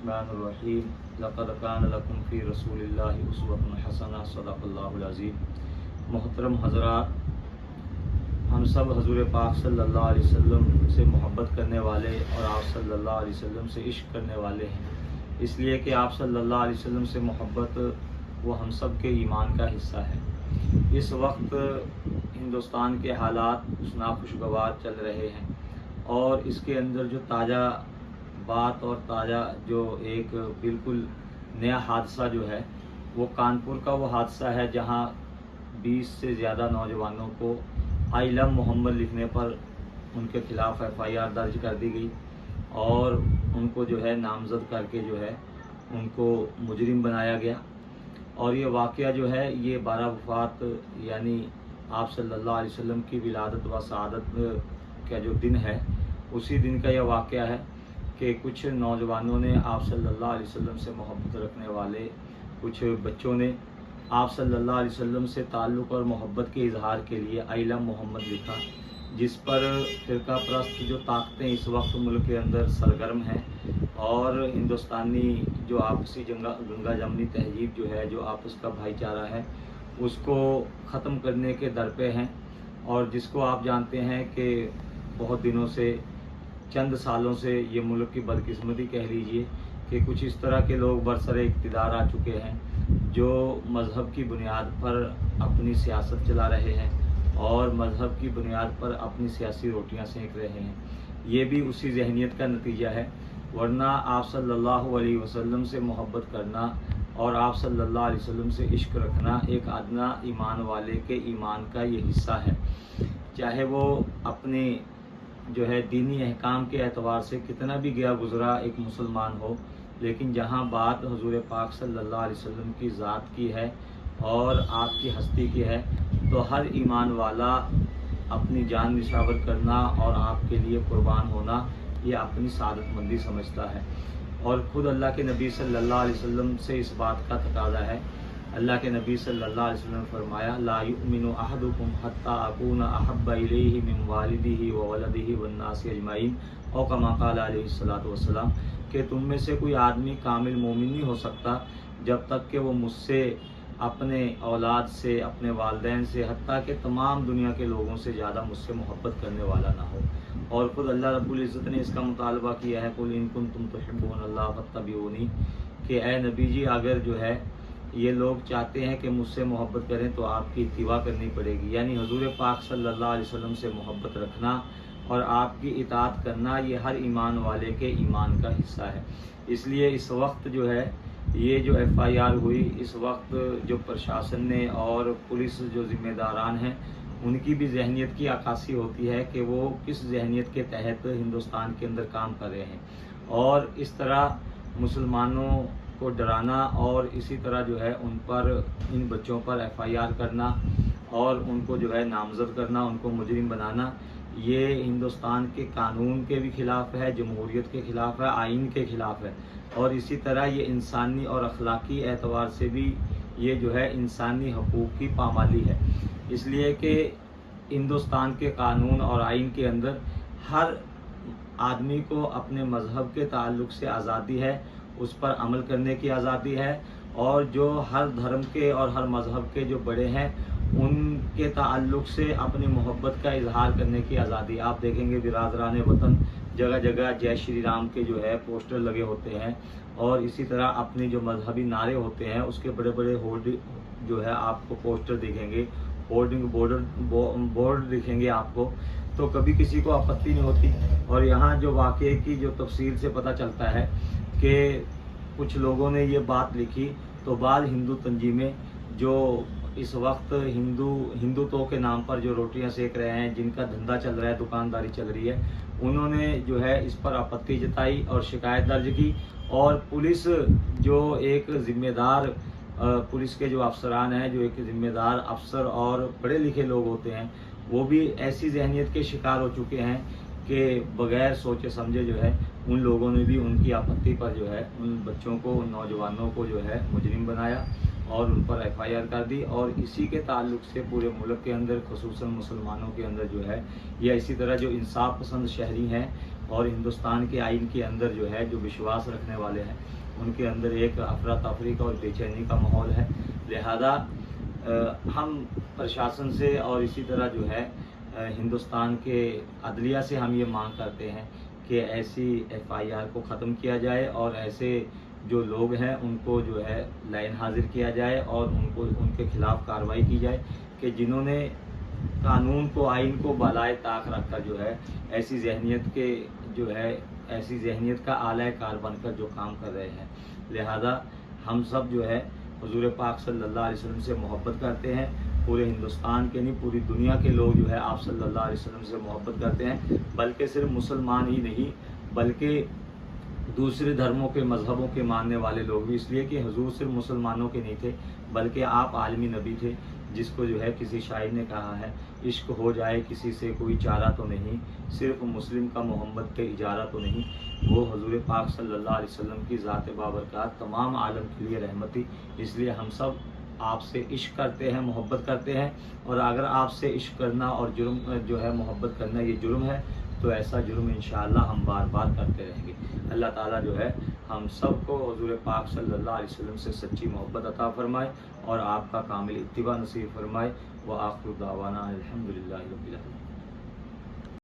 बिस्मिल्लाहिर्रहमानिर्रहीम लक़द कान लकुम फ़ी रसूलिल्लाहि उस्वतुन हसना सदक़ल्लाहुल अज़ीम। मोहतरम हज़रात, हम सब हज़ूर पाक सल्लल्लाहु अलैहि वसल्लम से मोहब्बत करने वाले और आप सल्लल्लाहु अलैहि वसल्लम से इश्क करने वाले हैं, इसलिए कि आप सल्लल्लाहु अलैहि वसल्लम से मोहब्बत वो हम सब के ईमान का हिस्सा है। इस वक्त हिंदुस्तान के हालात नाखुशगवार चल रहे हैं और इसके अंदर जो ताज़ा बात और ताज़ा जो एक बिल्कुल नया हादसा जो है वो कानपुर का वो हादसा है जहां 20 से ज़्यादा नौजवानों को आई लव मोहम्मद लिखने पर उनके खिलाफ FIR दर्ज कर दी गई और उनको जो है नामजद करके जो है उनको मुजरिम बनाया गया। और ये वाक़या जो है ये 12 वफ़ात यानी आप सल्लल्लाहु अलैहि वसल्लम की विलादत व सआदत का जो दिन है उसी दिन का यह वाक़या है कि कुछ नौजवानों ने आप सल्लल्लाहु अलैहि वसल्लम से मोहब्बत रखने वाले कुछ बच्चों ने आप सल्लल्लाहु अलैहि वसल्लम से ताल्लुक़ और मोहब्बत के इजहार के लिए आई लव मोहम्मद लिखा, जिस पर फ़िरका परस्त की जो ताकतें इस वक्त मुल्क के अंदर सरगर्म हैं और हिंदुस्तानी जो आपसी गंगा जमनी तहजीब जो है, जो आपस का भाईचारा है, उसको ख़त्म करने के दर पे हैं। और जिसको आप जानते हैं कि बहुत दिनों से, चंद सालों से ये मुल्क की बदकिस्मती कह लीजिए कि कुछ इस तरह के लोग बरसरे इक़्तिदार आ चुके हैं जो मज़हब की बुनियाद पर अपनी सियासत चला रहे हैं और मज़हब की बुनियाद पर अपनी सियासी रोटियां सेक रहे हैं। ये भी उसी जहनीत का नतीजा है, वरना आप सल्लल्लाहु अलैहि वसल्लम से मोहब्बत करना और आप सल्लल्लाहु अलैहि वसल्लम से इश्क रखना एक अदना ईमान वाले के ईमान का ये हिस्सा है। चाहे वो अपने जो है दीनी अहकाम के एतबार से कितना भी गया गुज़रा एक मुसलमान हो, लेकिन जहाँ बात हुज़ूर पाक सल्लल्लाहु अलैहि वसल्लम की ज़ात की है और आपकी हस्ती की है, तो हर ईमान वाला अपनी जान निशावर करना और आपके लिए कुर्बान होना ये अपनी सादतमंदी समझता है। और ख़ुद अल्लाह के नबी सल्लल्लाहु अलैहि वसल्लम से इस बात का तकाज़ा है। अल्लाह के नबी सल्लल्लाहु अलैहि वसल्लम ने फरमाया, ला युमिनु अहदुकुम हत्ता अकूना अहब्बा इलैहि मिन वालिदिही व वलदिही वन्नासि अजमाइन औ कमा क़ाल अलैहिस्सलातु वस्सलाम, कि तुम में से कोई आदमी कामिल मोमिन नहीं हो सकता जब तक कि वो मुझसे, अपने औलाद से, अपने वालिदैन से, हत्ता कि तमाम दुनिया के लोगों से ज़्यादा मुझसे मोहब्बत करने वाला ना हो। और ख़ुद अल्लाह रब्बुल इज़्ज़त ने इसका मुतालबा किया है, कुल इन कुंतुम तुहिब्बूनल्लाह फत्तबिऊनी, कि ए नबी जी अगर जो है ये लोग चाहते हैं कि मुझसे मोहब्बत करें तो आपकी इत्तिबा करनी पड़ेगी। यानी हुज़ूर पाक सल्लल्लाहु अलैहि वसल्लम से मोहब्बत रखना और आपकी इताअत करना ये हर ईमान वाले के ईमान का हिस्सा है। इसलिए इस वक्त जो है ये जो FIR हुई, इस वक्त जो प्रशासन ने और पुलिस जो ज़िम्मेदारान हैं उनकी भी जहनीत की अक्कासी होती है कि वो किस जहनीत के तहत हिंदुस्तान के अंदर काम कर रहे हैं। और इस तरह मुसलमानों को डराना और इसी तरह जो है उन पर, इन बच्चों पर FIR करना और उनको जो है नामजद करना, उनको मुजरिम बनाना, ये हिंदुस्तान के कानून के भी ख़िलाफ़ है, जमहूरियत के ख़िलाफ़ है, आइन के ख़िलाफ़ है। और इसी तरह ये इंसानी और अखलाकी एतबार से भी ये जो है इंसानी हकूक़ की पामाली है। इसलिए कि हिंदुस्तान के कानून और आइन के अंदर हर आदमी को अपने मज़हब के ताल्लुक़ से आज़ादी है, उस पर अमल करने की आज़ादी है। और जो हर धर्म के और हर मज़हब के जो बड़े हैं उनके ताल्लुक़ से अपनी मोहब्बत का इजहार करने की आज़ादी। आप देखेंगे बिरादरान वतन जगह जगह जय श्री राम के जो है पोस्टर लगे होते हैं और इसी तरह अपने जो मजहबी नारे होते हैं उसके बड़े बड़े होर्डिंग जो है आपको पोस्टर दिखेंगे, होर्डिंग बोर्ड दिखेंगे आपको, तो कभी किसी को आपत्ति नहीं होती। और यहाँ जो वाक़े की जो तफसील से पता चलता है कि कुछ लोगों ने ये बात लिखी तो बाद हिंदू तंजीमें जो इस वक्त हिंदुत्व के नाम पर जो रोटियां सेक रहे हैं, जिनका धंधा चल रहा है, दुकानदारी चल रही है, उन्होंने जो है इस पर आपत्ति जताई और शिकायत दर्ज की। और पुलिस जो एक ज़िम्मेदार, पुलिस के जो अफसरान हैं, जो एक ज़िम्मेदार अफसर और पढ़े लिखे लोग होते हैं, वो भी ऐसी जहनीत के शिकार हो चुके हैं कि बग़ैर सोचे समझे जो है उन लोगों ने भी उनकी आपत्ति पर जो है उन बच्चों को, उन नौजवानों को जो है मुजरिम बनाया और उन पर FIR कर दी। और इसी के ताल्लुक़ से पूरे मुल्क के अंदर, ख़ुसूसन मुसलमानों के अंदर जो है, या इसी तरह जो इंसाफ पसंद शहरी हैं और हिंदुस्तान के आइन के अंदर जो है जो विश्वास रखने वाले हैं, ان کے اندر ایک افراتفری کا اور بے چینی کا ماحول ہے۔ لہذا ہم پرشاسن سے اور اسی طرح جو ہے ہندوستان کے عدلیہ سے ہم یہ مانگ کرتے ہیں کہ ایسی FIR کو ختم کیا جائے اور ایسے جو لوگ ہیں ان کو جو ہے لائن حاضر کیا جائے اور ان کے خلاف کارروائی کی جائے کہ جنہوں نے قانون کو، آئین کو بالائے طاق رکھ کر جو ہے ایسی ذہنیت کا اعلی کار بن کر جو کام کر رہے ہیں۔ لہذا ہم سب جو ہے حضور پاک صلی اللہ علیہ وسلم سے محبت کرتے ہیں، پورے ہندوستان کے نہیں پوری دنیا کے لوگ جو ہے آپ صلی اللہ علیہ وسلم سے محبت کرتے ہیں، بلکہ صرف مسلمان ہی نہیں بلکہ دوسرے دھرموں کے مذہبوں کے ماننے والے لوگ بھی، اس لیے کہ حضور صرف مسلمانوں کے نہیں تھے بلکہ آپ عالمی نبی تھے، جس کو جو ہے کسی شاعر نے کہا ہے عشق ہو جائے کسی سے کوئی چارہ تو نہیں، صرف مسلم کا محمد کے اجارہ تو نہیں۔ وہ حضور پاک صلی اللہ علیہ وسلم کی ذات بابرکات تمام عالم کے لیے رحمت تھی، اس لیے ہم سب آپ سے عشق کرتے ہیں، محبت کرتے ہیں، اور اگر آپ سے عشق کرنا اور جرم جو ہے محبت کرنا یہ جرم ہے تو ایسا جرم انشاءاللہ ہم بار بار کرتے رہیں گے۔ اللہ تعالیٰ جو ہے ہم سب کو حضور پاک صلی اللہ علیہ وسلم سے سچی محبت عطا فرمائے اور آپ کا کامل اتباع نصیب فرمائے۔ وآخر دعوانا الحمدللہ رب العالمین۔